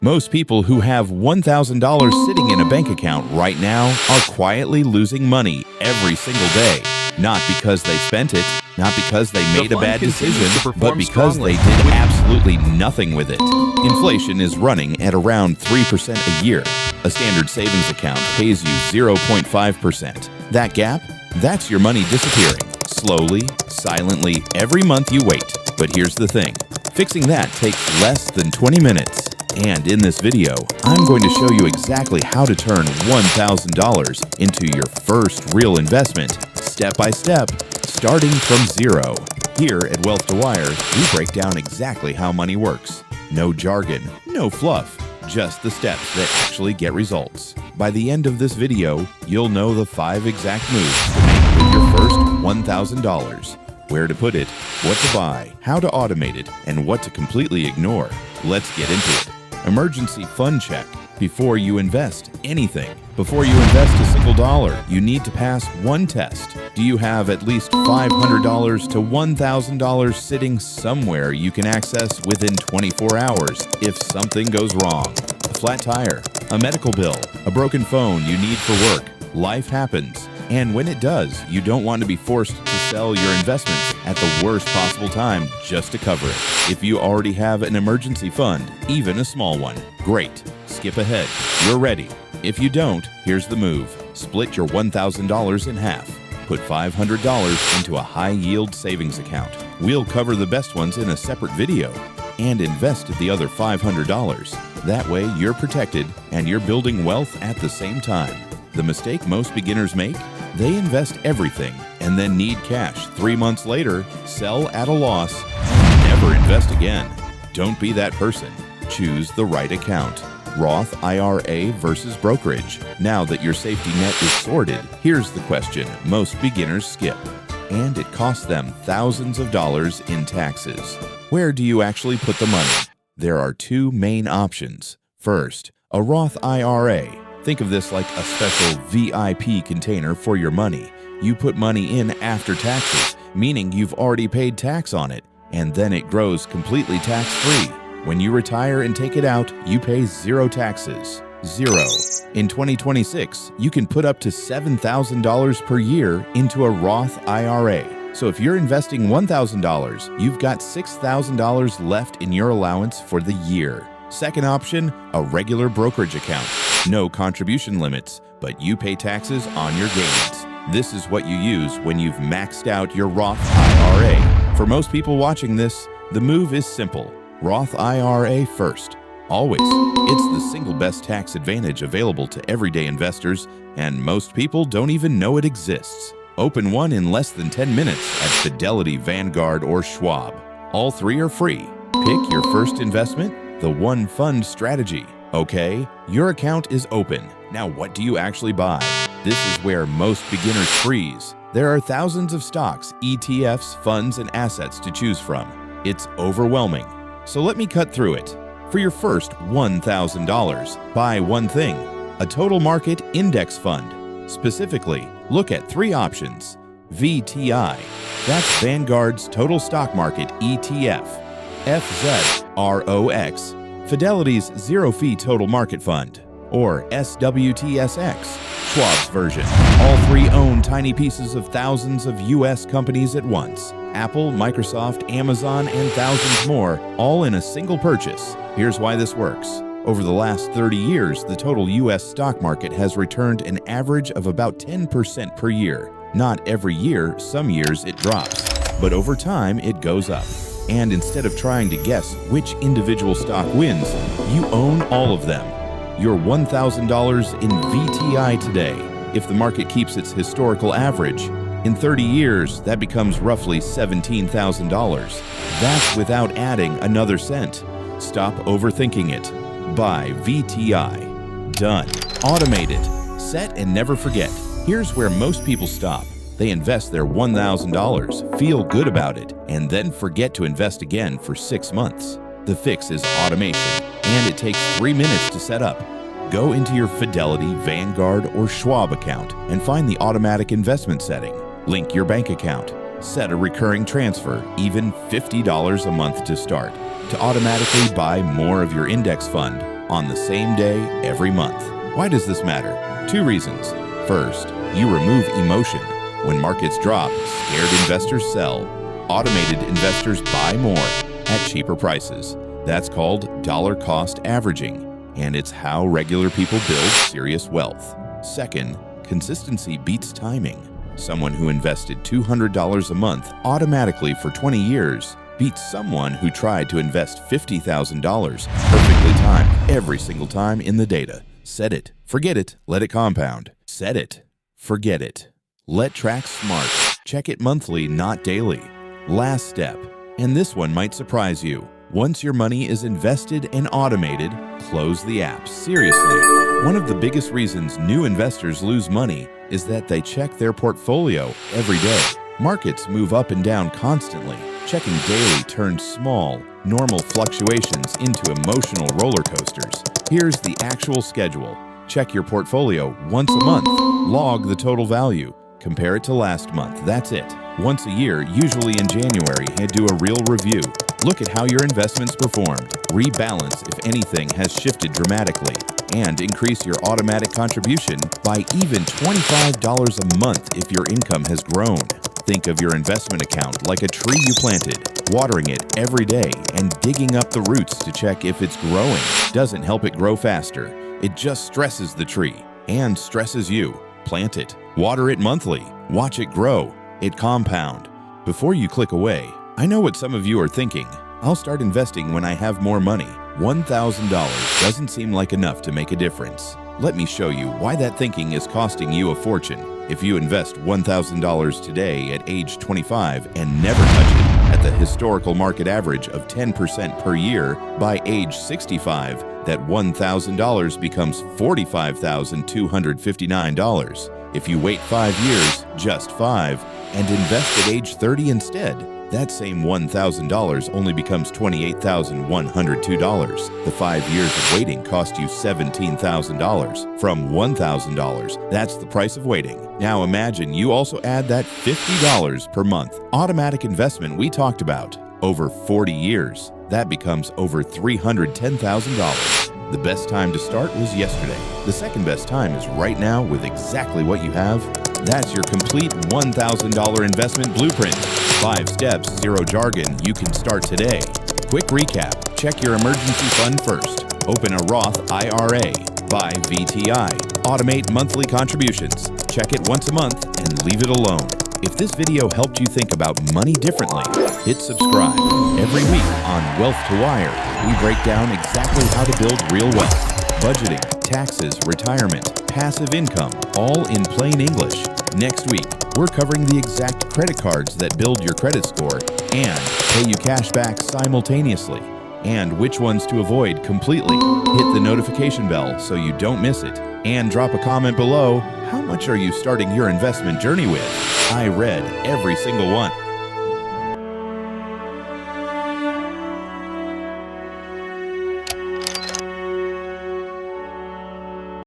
Most people who have $1,000 sitting in a bank account right now are quietly losing money every single day. Not because they spent it, not because they made a bad decision, but because they did absolutely nothing with it. Inflation is running at around 3% a year. A standard savings account pays you 0.5%. That gap? That's your money disappearing. Slowly, silently, every month you wait. But here's the thing. Fixing that takes less than 20 minutes. And in this video, I'm going to show you exactly how to turn $1,000 into your first real investment, step by step, starting from zero. Here at WealthToWire, we break down exactly how money works. No jargon, no fluff, just the steps that actually get results. By the end of this video, you'll know the 5 exact moves to make with your first $1,000. Where to put it, what to buy, how to automate it, and what to completely ignore. Let's get into it. Emergency fund check. Before you invest anything, before you invest a single dollar, you need to pass one test. Do you have at least $500 to $1,000 sitting somewhere you can access within 24 hours if something goes wrong? A flat tire, a medical bill, a broken phone you need for work. Life happens. And when it does, you don't want to be forced to sell your investments at the worst possible time just to cover it. If you already have an emergency fund, even a small one, great. Skip ahead. You're ready. If you don't, here's the move. Split your $1,000 in half. Put $500 into a high-yield savings account. We'll cover the best ones in a separate video. And invest the other $500. That way, you're protected and you're building wealth at the same time. The mistake most beginners make? They invest everything and then need cash 3 months later, sell at a loss, and never invest again. Don't be that person. Choose the right account. Roth IRA versus Brokerage. Now that your safety net is sorted, here's the question most beginners skip. And it costs them thousands of dollars in taxes. Where do you actually put the money? There are 2 main options. First, a Roth IRA. Think of this like a special VIP container for your money. You put money in after taxes, meaning you've already paid tax on it, and then it grows completely tax-free. When you retire and take it out, you pay 0 taxes. 0. In 2026, you can put up to $7,000 per year into a Roth IRA. So if you're investing $1,000, you've got $6,000 left in your allowance for the year. Second option, a regular brokerage account. No contribution limits, but you pay taxes on your gains. This is what you use when you've maxed out your Roth IRA. For most people watching this, the move is simple. Roth IRA first. Always. It's the single best tax advantage available to everyday investors, and most people don't even know it exists. Open one in less than 10 minutes at Fidelity, Vanguard, or Schwab. All 3 are free. Pick your first investment, the one fund strategy. Okay, your account is open. Now what do you actually buy? This is where most beginners freeze. There are thousands of stocks, ETFs, funds, and assets to choose from. It's overwhelming. So let me cut through it. For your first $1,000, buy one thing, a total market index fund. Specifically, look at 3 options. VTI, that's Vanguard's total stock market ETF. FZROX, Fidelity's zero-fee total market fund, or SWTSX, Schwab's version. All 3 own tiny pieces of thousands of U.S. companies at once. Apple, Microsoft, Amazon, and thousands more, all in a single purchase. Here's why this works. Over the last 30 years, the total U.S. stock market has returned an average of about 10% per year. Not every year, some years it drops, but over time it goes up. And instead of trying to guess which individual stock wins, you own all of them. Your $1,000 in VTI today. If the market keeps its historical average, in 30 years, that becomes roughly $17,000. That's without adding another cent. Stop overthinking it. Buy VTI. Done. Automate it. Set and never forget. Here's where most people stop. They invest their $1,000, feel good about it, and then forget to invest again for 6 months. The fix is automation, and it takes 3 minutes to set up. Go into your Fidelity, Vanguard, or Schwab account and find the automatic investment setting. Link your bank account. Set a recurring transfer, even $50 a month to start, to automatically buy more of your index fund. on the same day every month. Why does this matter? 2 reasons. First, you remove emotion. When markets drop, scared investors sell. Automated investors buy more at cheaper prices. That's called dollar cost averaging, and it's how regular people build serious wealth. Second, consistency beats timing. Someone who invested $200 a month automatically for 20 years beats someone who tried to invest $50,000 perfectly timed every single time in the data. Set it, forget it, let it compound. Set it, forget it. Let track smart. Check it monthly, not daily. Last step, and this one might surprise you. Once your money is invested and automated, close the app. Seriously, one of the biggest reasons new investors lose money is that they check their portfolio every day. Markets move up and down constantly. Checking daily turns small, normal fluctuations into emotional roller coasters. Here's the actual schedule. Check your portfolio once a month. Log the total value. Compare it to last month. That's it. Once a year, usually in January, do a real review. Look at how your investments performed. Rebalance if anything has shifted dramatically. And increase your automatic contribution by even $25 a month if your income has grown. Think of your investment account like a tree you planted. Watering it every day and digging up the roots to check if it's growing doesn't help it grow faster. It just stresses the tree and stresses you. Plant it. Water it monthly. Watch it grow. It compound. Before you click away, I know what some of you are thinking. I'll start investing when I have more money. $1,000 doesn't seem like enough to make a difference. Let me show you why that thinking is costing you a fortune. If you invest $1,000 today at age 25 and never touch it at the historical market average of 10% per year, by age 65, that $1,000 becomes $45,259. If you wait 5 years, just 5, and invest at age 30 instead, that same $1,000 only becomes $28,102. The 5 years of waiting cost you $17,000 from $1,000. That's the price of waiting. Now imagine you also add that $50 per month automatic investment we talked about. Over 40 years, that becomes over $310,000. The best time to start was yesterday. The second best time is right now with exactly what you have. That's your complete $1,000 investment blueprint. 5 steps, 0 jargon, you can start today. Quick recap. Check your emergency fund first. Open a Roth IRA. Buy VTI. Automate monthly contributions. Check it once a month and leave it alone. If this video helped you think about money differently, hit subscribe. Every week on WealthToWire, we break down exactly how to build real wealth. Budgeting, taxes, retirement, passive income, all in plain English. Next week, we're covering the exact credit cards that build your credit score and pay you cash back simultaneously, and which ones to avoid completely. Hit the notification bell so you don't miss it, and drop a comment below. How much are you starting your investment journey with? I read every single one.